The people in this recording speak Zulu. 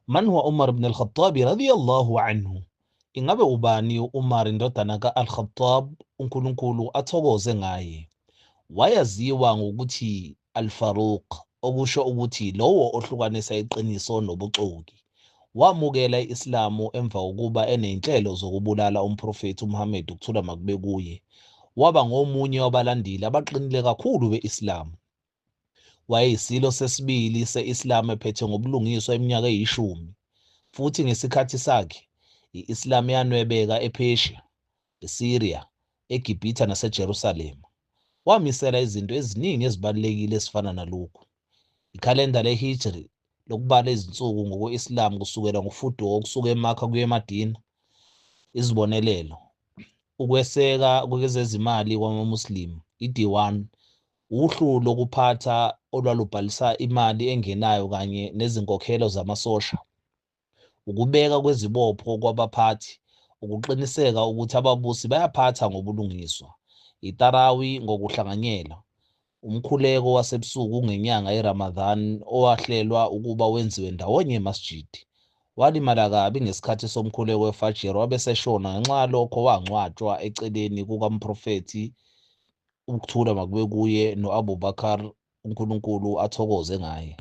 Man huwa Umar ibn al-Khattab radiyallahu anhu? Ingabe ubani uMar indodana ka-Al-Khattab uNkulunkulu athokoze ngaye? Wayaziwa ngokuthi Al-Faruq, okusho ukuthi lowo ohlukanisa iqiniso nobuxoki. Wamukela i-Islamu emva kokuba eney'nhlelo zokubulala umprofethi uMuhammad ukuthula makube kuye. Waba ngomunye wabalandeli abaqinile kakhulu be-Islam. Wayeyisilo sesibili se-Islam ephethe ngobulungiswa iminyaka eyishumi, futhi ngesikhathi sakhe, i-Islam yanwebeka ePersia, eSyria, eGibhithe naseJerusalema. Wamisela izinto eziningi ezibalulekile ezifana nalokhu: ikhalenda leHijri lokubala izinsuku ngokwe-Islam kusukela ngofuduko okusuka eMakka kuya eMadina. Izibonelelo: ukweseka kwezezimali kwamaMuslimi, iDiwan, uhlu lokuphatha olwalubhalisa imali engenayo kanye nezinkokhelo zamasosha. Ukubeka kwezibopho kwabaphathi, ukuqiniseka ukuthi ababusi bayaphatha ngobulungiswa. Itarawi ngokuhlanganyela, umkhuleko wasebusuku ngenyanga yeRamadan owahlelwa ukuba wenziwe ndawonye emasjidi. Walimala kabi ngesikhathi somkhuleko weFajr wabe seshona ngenxa yalokho wangcwatshwa eceleni kukamprofethi ukuthula makube kuye no-Abu Bakar uNkulunkulu athokoze ngaye.